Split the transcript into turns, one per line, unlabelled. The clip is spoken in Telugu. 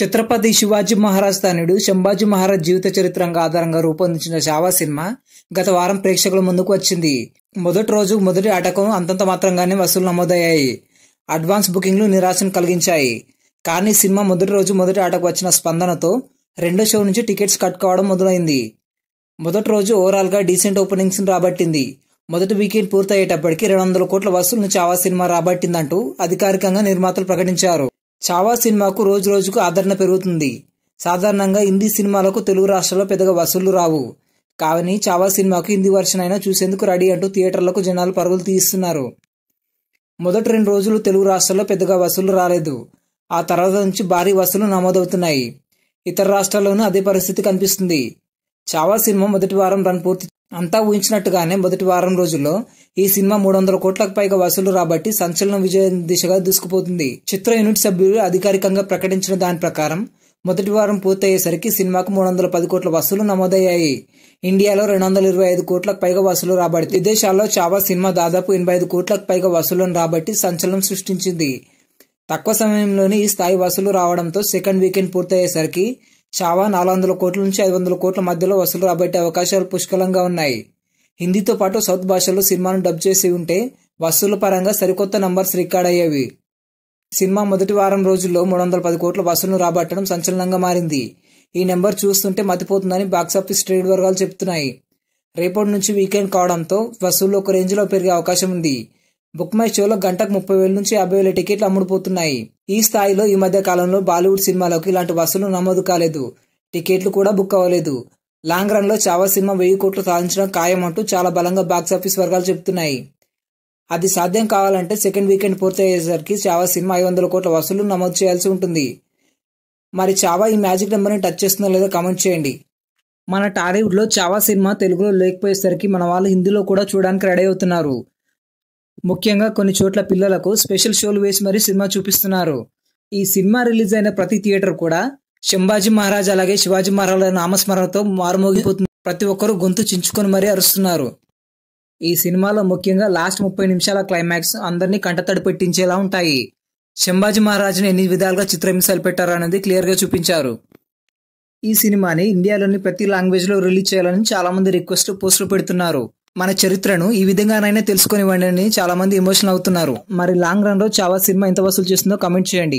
ఛత్రపతి శివాజీ మహారాజ్ తనయుడు సంభాజీ మహారాజ్ జీవిత చరిత్ర ఆధారంగా రూపొందించిన చావా సినిమా గత వారం ప్రేక్షకుల ముందుకు వచ్చింది. మొదటి రోజు మొదటి ఆటకు అంతంత మాత్రంగానే వసూలు నమోదయ్యాయి. అడ్వాన్స్ బుకింగ్లు నిరాశను కలిగించాయి. కానీ సినిమా మొదటి రోజు మొదటి ఆటకు వచ్చిన స్పందనతో రెండో షో నుంచి టికెట్స్ కట్ కావడం మొదలైంది. మొదటి రోజు ఓవరాల్ గా డీసెంట్ ఓపెనింగ్స్ రాబట్టింది. మొదటి వీకెండ్ పూర్తయ్యేటప్పటికి 200 కోట్ల వసూలును చావా సినిమా రాబట్టిందంటూ అధికారికంగా నిర్మాతలు ప్రకటించారు. చావా సినిమాకు రోజు రోజుకు ఆదరణ పెరుగుతుంది. సాధారణంగా హిందీ సినిమాలకు తెలుగు రాష్ట్రాల్లో పెద్దగా వసూళ్లు రావు. కానీ చావా సినిమాకు హిందీ వర్షన్ అయినా చూసేందుకు రెడీ అంటూ థియేటర్లకు జనాలు పరుగులు తీస్తున్నారు. మొదటి 2 రోజులు తెలుగు రాష్ట్రాల్లో పెద్దగా వసూళ్లు రాలేదు. ఆ తర్వాత నుంచి భారీ వసూళ్లు నమోదవుతున్నాయి. ఇతర రాష్ట్రాల్లోనూ అదే పరిస్థితి కనిపిస్తుంది. చావా సినిమా మొదటి వారం రన్ పూర్తి అంతా ఊహించినట్టుగానే మొదటి వారం రోజుల్లో ఈ సినిమా 300 కోట్లకు పైగా వసూలు రాబట్టి సంచలన విజయ దిశగా దూసుకుపోతుంది. చిత్ర యూనిట్ సభ్యులు అధికారికంగా ప్రకటించిన దాని ప్రకారం మొదటి వారం పూర్తయ్యేసరికి సినిమాకు 310 కోట్ల వసూలు నమోదయ్యాయి. ఇండియాలో 225 కోట్లకు పైగా వసూలు రాబట్టి విదేశాల్లో చావా సినిమా దాదాపు 85 కోట్లకు పైగా వసూలను రాబట్టి సంచలనం సృష్టించింది. తక్కువ సమయంలోనే ఈ స్థాయి వసూలు రావడంతో సెకండ్ వీకెండ్ పూర్తయ్యేసరికి చావా 400 కోట్ల నుంచి 500 కోట్ల మధ్యలో వసూలు రాబట్టే అవకాశాలు పుష్కలంగా ఉన్నాయి. హిందీతో పాటు సౌత్ భాషల్లో సినిమాను డబ్ చేసి ఉంటే వసూళ్ల పరంగా సరికొత్త నంబర్స్ రికార్డ్ అయ్యేవి. సినిమా మొదటి వారం రోజుల్లో 310 కోట్ల వసూలును రాబట్టడం సంచలనంగా మారింది. ఈ నెంబర్ చూస్తుంటే మతిపోతుందని బాక్సాఫీస్ ట్రేడ్ వర్గాలు చెబుతున్నాయి. రేపటి నుంచి వీకెండ్ కావడంతో వసూళ్లు ఒక రేంజ్లో పెరిగే అవకాశం ఉంది. బుక్ మై షోలో గంటకు 30,000 నుంచి 50,000 టికెట్లు అమ్ముడుపోతున్నాయి. ఈ స్థాయిలో ఈ మధ్య కాలంలో బాలీవుడ్ సినిమాలకు ఇలాంటి వసూలు నమోదు కాలేదు. టికెట్లు కూడా బుక్ అవ్వలేదు. లాంగ్ రన్ లో చావా సినిమా 1000 కోట్లు సాధించడం ఖాయం అంటూ చాలా బలంగా బాక్సాఫీస్ వర్గాలు చెబుతున్నాయి. అది సాధ్యం కావాలంటే సెకండ్ వీకెండ్ పూర్తయ్యేసరికి చావా సినిమా 500 కోట్ల వసూలు నమోదు చేయాల్సి ఉంటుంది. మరి చావా ఈ మ్యాజిక్ నెంబర్ని టచ్ చేస్తుందో లేదో కామెంట్ చేయండి. మన టాలీవుడ్ లో చావా సినిమా తెలుగులో లేకపోయేసరికి మన వాళ్ళు హిందీలో కూడా చూడడానికి రెడీ అవుతున్నారు. ముఖ్యంగా కొన్ని చోట్ల పిల్లలకు స్పెషల్ షోలు వేసి మరీ సినిమా చూపిస్తున్నారు. ఈ సినిమా రిలీజ్ అయిన ప్రతి థియేటర్ కూడా సంభాజీ మహారాజ్ అలాగే శివాజీ మహారాజ్ నామస్మరణతో మారుమోగిపోతుంది. ప్రతి ఒక్కరూ గొంతు చించుకొని మరీ అరుస్తున్నారు. ఈ సినిమాలో ముఖ్యంగా లాస్ట్ 30 నిమిషాల క్లైమాక్స్ అందరినీ కంటతడి పెట్టించేలా ఉంటాయి. సంభాజీ మహారాజ్ని ఎన్ని విధాలుగా చిత్రహింసలు పెట్టారు అనేది క్లియర్ గా చూపించారు. ఈ సినిమాని ఇండియాలోని ప్రతి లాంగ్వేజ్ లో రిలీజ్ చేయాలని చాలా మంది రిక్వెస్ట్ పోస్టులు పెడుతున్నారు. మన చరిత్రను ఈ విధంగానైనా తెలుసుకునివ్వండి అని చాలా మంది ఎమోషనల్ అవుతున్నారు. మరి లాంగ్ రన్ లో చావా సినిమా ఎంత వసూలు చేస్తుందో కామెంట్ చేయండి.